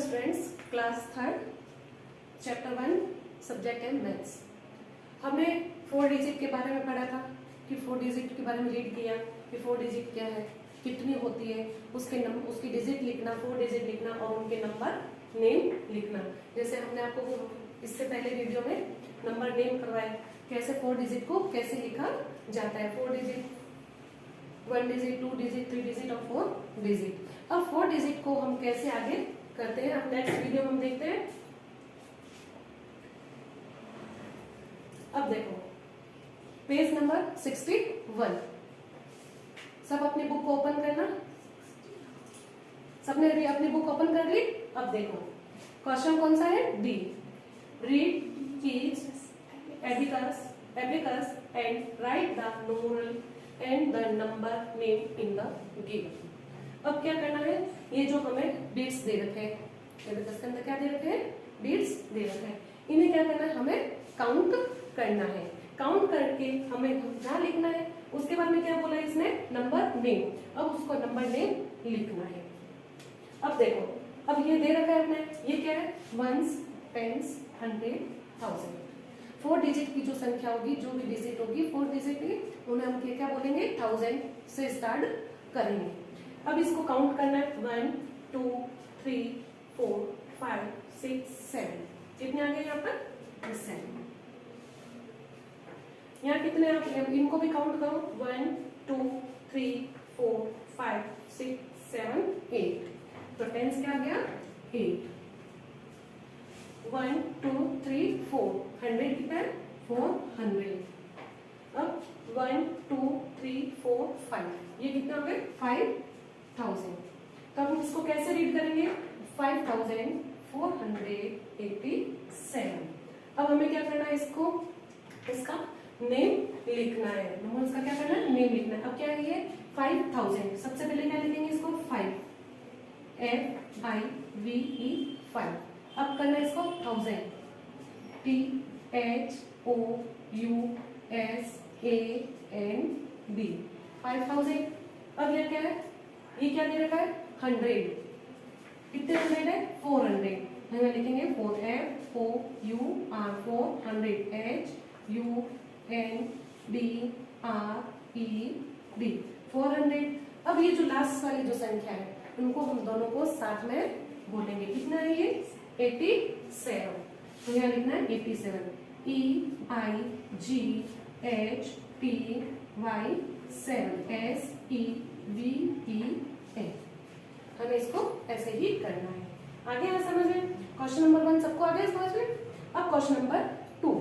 Students, class third chapter 1 subject है maths. हमने 4 digit के बारे में पढ़ा था कि 4 डिजिट के बारे में रीड किया कि 4 डिजिट क्या है, कितनी होती है, उसकी डिजिट लिखना, 4 डिजिट लिखना और उनके नंबर नेम लिखना। जैसे हमने आपको इससे पहले वीडियो में नंबर नेम करवाया, कैसे 4 डिजिट को कैसे लिखा जाता है, 4 डिजिट, 1 डिजिट, 2 डिजिट, 3 डिजिट और 4 डिजिट। अब 4 डिजिट को हम कैसे आगे करते हैं, अब नेक्स्ट वीडियो में हम देखते हैं। अब देखो पेज नंबर 61। सब अपनी बुक को ओपन करना। सबने अपनी बुक ओपन कर ली। अब देखो क्वेश्चन कौन सा है, D. Read keys abacus and write the numeral and the number name in the given। अब क्या करना है, ये जो हमें बीट्स दे रखे हैं, abacus के अंदर क्या दे रखे हैं, बीट्स दे रखे हैं, इन्हें क्या करना है, हमें काउंट करना है। काउंट करके हमें क्या लिखना है, उसके बाद में क्या बोला है इसने, नंबर नेम। अब उसको नंबर नेम लिखना है। अब देखो, अब ये दे रखा है अपने, ये क्या है, वंस, टेंस, 100, 1000। 4 डिजिट की जो संख्या होगी, जो भी डिजिट होगी 4 डिजिट की, उन्हें हम क्या बोलेंगे, 1000 से स्टार्ट करेंगे। अब इसको काउंट करना है, 1 2 3 4 5 6 7। कितने आ गए यहाँ पर, 7। यहाँ कितने, आप इनको भी काउंट करो, 1 2 3 4 5 6 7 8। तो टेंस क्या आ गया, 8। 1 2 3 4, 100 कितना है, 400। अब 1 2 3 4 5, ये कितना हो गए, 5000। तो हम इसको कैसे रीड करेंगे, 5487। अब हमें क्या करना है, इसका नेम लिखना है, नंबर्स का क्या करना है, नेम लिखना है। अब क्या है ये 5000, सबसे पहले क्या लिखेंगे इसको, 5 FIVE 5। अब करना है इसको 1000, THOUSAND 5000। अब ये क्या है, ये क्या दे रखा है, 100। कितने 100 है, 400। हम लिखेंगे 4FOUR 400 HUNDRED 400। अब ये जो लास्ट वाली जो संख्या है, उनको हम दोनों को साथ में बोलेंगे। कितना है ये, 87। तो यहाँ लिखना है 87, EIGHTY 7 SEVEN। हमें इसको ऐसे ही करना है। आगे है समझ में, क्वेश्चन नंबर 1 सबको आ गया समझ में। अब क्वेश्चन नंबर 2।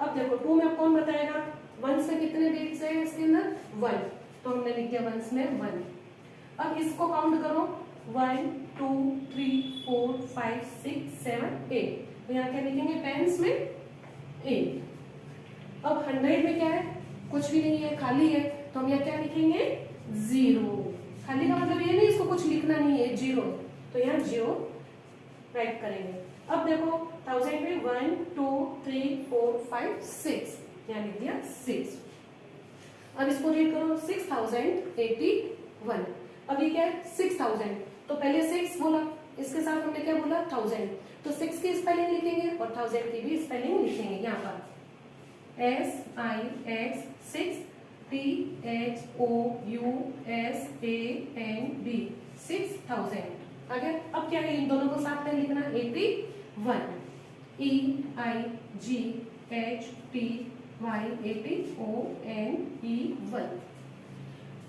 अब देखो 2 में अब कौन बताएगा, वंस में कितने डिजिट्स है इसके अंदर, 1। तो हमने लिख दिया वंस में 1। अब इसको काउंट करो, 1 2 3 4 5 6 7 8। तो यहाँ क्या लिखेंगे, टेंस में 8। अब 100 में क्या है, कुछ भी नहीं है, खाली है। तो हम यहाँ क्या लिखेंगे, 0। खाली का मतलब ये नहीं इसको कुछ लिखना नहीं है, 0। तो यहाँ 0 राइट करेंगे। अब देखो 1000 में 1 2 3 4 5 6, यहाँ लिख दिया 6। अब इसको रीड करो, 6081। अब ये क्या है, 6000। तो पहले 6 बोला, इसके साथ हमने क्या बोला, 1000। तो 6 की स्पेलिंग लिखेंगे और 1000 की भी स्पेलिंग लिखेंगे। यहाँ पर SIX 6 THOUSAND 6000। अगर अब क्या है, इन दोनों को साथ में लिखना, 81 EIGHTY 81।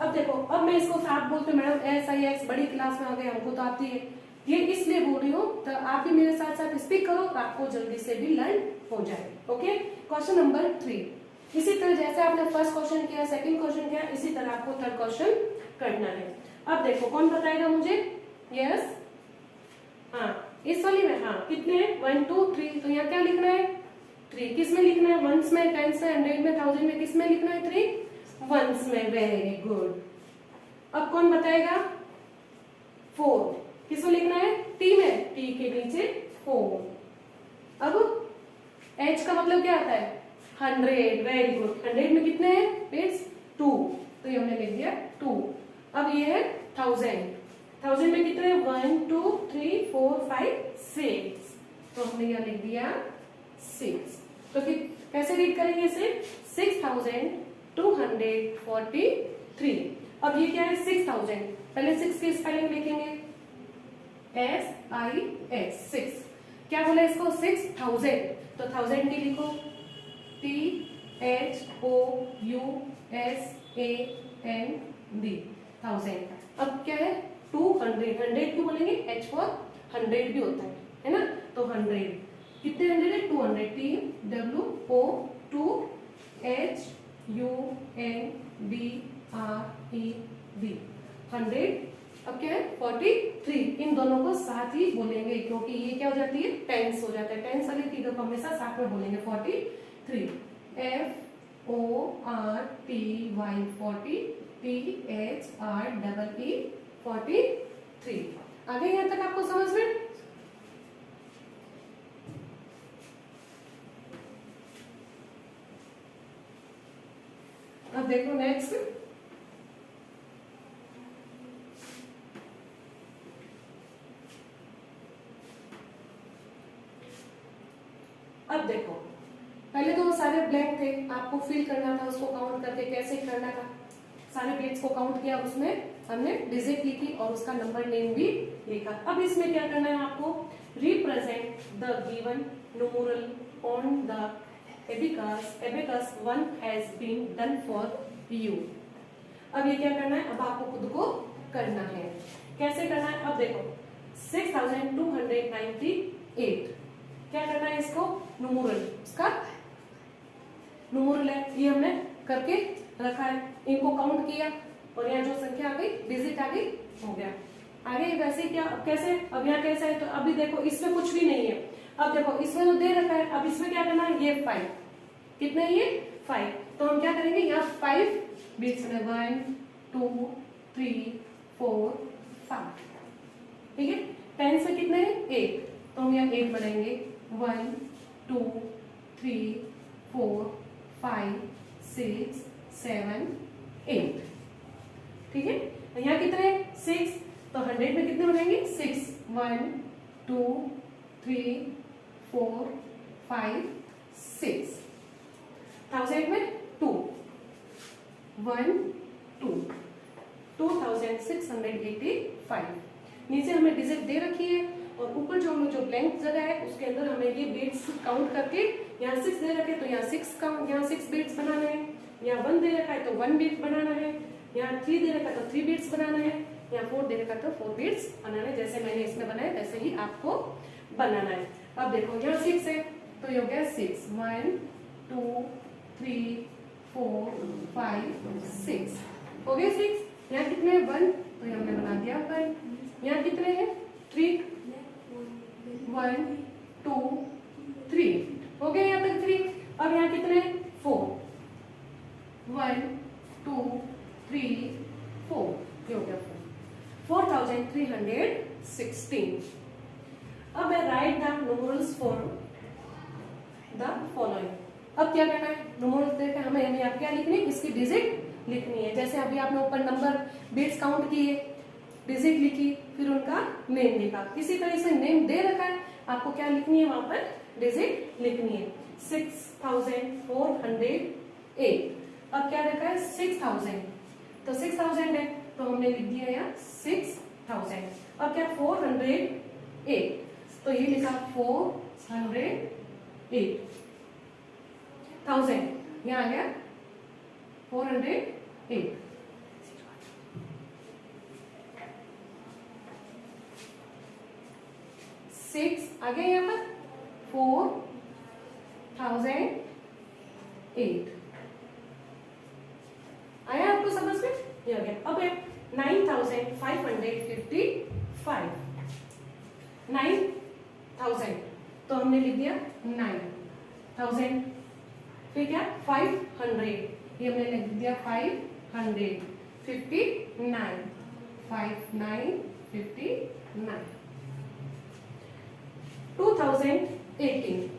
अब देखो, अब मैं इसको साथ बोलते, मैडम SIX बड़ी क्लास में आ गए, हमको तो आती है, ये इसलिए बोल रही हूँ। तो आप भी मेरे साथ साथ स्पीक करो, तो आपको जल्दी से भी लर्न हो जाए। Okay, question number 3। इसी तरह जैसे आपने फर्स्ट क्वेश्चन किया, सेकंड क्वेश्चन किया, इसी तरह आपको थर्ड क्वेश्चन करना है। अब देखो कौन बताएगा मुझे, यस, हाँ इस वाली में, हाँ कितने हैं, 1 2 3। तो यहाँ क्या लिखना है, 3। किस में लिखना है, वंस में, टेंस में, 100 में, 1000 में, किस में लिखना है, 3 वंस में। Very good. अब कौन बताएगा, 4। किस में लिखना है, टी में, टी के नीचे 4। अब एच का मतलब क्या आता है, 100। Very good. 100 में कितने हैं, 2। तो ये हमने लिख दिया 2। अब ये है 1000। 1000 में कितने 1 2 3 4 5 6, तो हमने यहाँ लिख दिया 6। तो फिर कैसे रीड करेंगे इसे 6243। अब ये क्या है 6000, पहले 6 की स्पेलिंग लिखेंगे SIX 6। क्या बोला इसको 6000, तो 1000 की लिखो THOUSAND 1000। अब क्या है 200, 100 क्यों बोलेंगे H for 100 भी होता है ना, तो 100 कितने 100 है 200 TWO2HUNDRED 100। अब क्या है 43, इन दोनों को साथ ही बोलेंगे क्योंकि ये क्या हो जाती है टेंस हो जाता है, टेंस वाली चीजों को हमेशा साथ में बोलेंगे 43 FORTY 40 THREE 43। आगे यहाँ तक आपको समझ में? अब देखो नेक्स्ट, अब देखो पहले तो वो सारे ब्लैंक थे, आपको फिल करना था, उसको काउंट करके कैसे करना था, सारे प्लेट्स को काउंट किया, उसमें हमने डिजिट लिखी और उसका नंबर नेम भी लिखा। अब इसमें क्या करना है आपको, represent the given numeral on the abacus one has been done for you। अब ये क्या करना है, अब आपको खुद को करना है, कैसे करना है, अब देखो 6298 क्या करना है, इसको न्यूमेरल, उसका न्यूमेरल है, ये हमने करके रखा है, इनको काउंट किया और यहाँ जो संख्या आ गई डिजिट आ गई, हो गया। आगे वैसे क्या कैसे, अब यहाँ कैसा है, तो अभी देखो इसमें कुछ भी नहीं है, अब देखो इसमें तो दे रखा है, अब इसमें क्या करना है, ये 5 कितने, ये 5, तो हम क्या करेंगे यहाँ 5 बीच में 1 2 3 4 5, ठीक है। 10 से कितने हैं 8, तो हम यहाँ 8 बनाएंगे 1 2 3 4 5 6 7 8, ठीक है। यहाँ कितने 6, तो 100 में कितने बनेंगे 6 1 2 3 4 5 6, 1000 में 2 1 2 2685। नीचे हमें डिजिट दे रखी है और ऊपर जो हमें जो ब्लैंक जगह है उसके अंदर हमें ये बीट्स काउंट करके, यहाँ 6 दे रखे तो यहाँ 6 काउंट, यहाँ 6 बीट्स बनाना है, यहाँ 1 दे रखा है तो 1 बीट बनाना है, यहाँ 3 दे रखा है तो 3 बीट्स बनाना है, यहाँ 4 दे रखा है तो 4 बीट्स बनाना है, जैसे मैंने इसमें बनाया वैसे ही आपको बनाना है। अब देखो यहाँ 6 है तो ये हो गया 6 1 2 3 4 5 6, हो गए 6। यहाँ कितने 1, तो यहाँ हमने बना दिया 1, यहाँ कितने हैं 3 1 2 3, हो गए यहाँ तक 3। अब यहाँ कितने 4 1 2 3 4, ये हो गया 4316। अब मैं right the numerals for the following. अब क्या करना है, न्यूमेरल्स देकर हमें यहाँ क्या लिखनी है, इसकी डिजिट लिखनी है, जैसे अभी आपने ऊपर नंबर बिट्स काउंट किए, डिजिट लिखी, फिर उनका नेम लिखा, इसी तरह से नेम दे रखा है, आपको क्या लिखनी है वहां पर डिजिट लिखनी है 6408। अब क्या रखा है 6000, तो 6000 है तो हमने लिख दिया यहाँ 6000। अब क्या 408, तो ये लिखा 408 1000, यहाँ आ गया 408। 6 आ गया यहाँ पर 4008 आया आपको समझ में, ये आ गया। अब है 9555, 9000 तो हमने लिख दिया 9000, फिर क्या 500, ये हमने लिख दिया 559, 5959। 2018,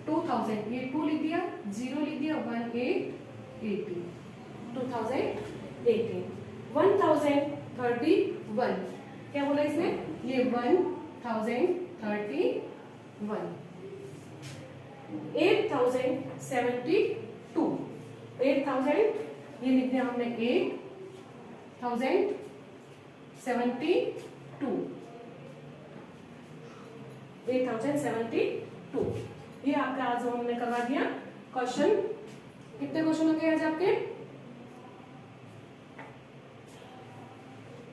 2000 ये 2 लिख दिया, 0 लिख दिया, 1880 2018। 1031, क्या बोला इसने, ये 1031, 8072, 8000 ये लिख दिया हमने 8072, 8072 ये आपका आज हमने करवा दिया क्वेश्चन। कितने क्वेश्चन हो गए आज आपके?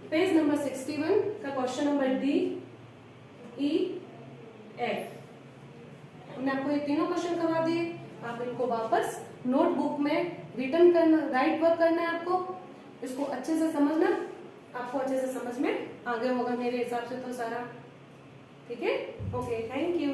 पेज नंबर 61 का question number D, E, F। हमने आपको ये तीनों क्वेश्चन करवा दिए। आप इनको वापस नोटबुक में रिटर्न करना, राइट वर्क करना है आपको। इसको अच्छे से समझना, आपको अच्छे से समझ में आ गया होगा मेरे हिसाब से तो सारा। ठीक है, ओके, थैंक यू।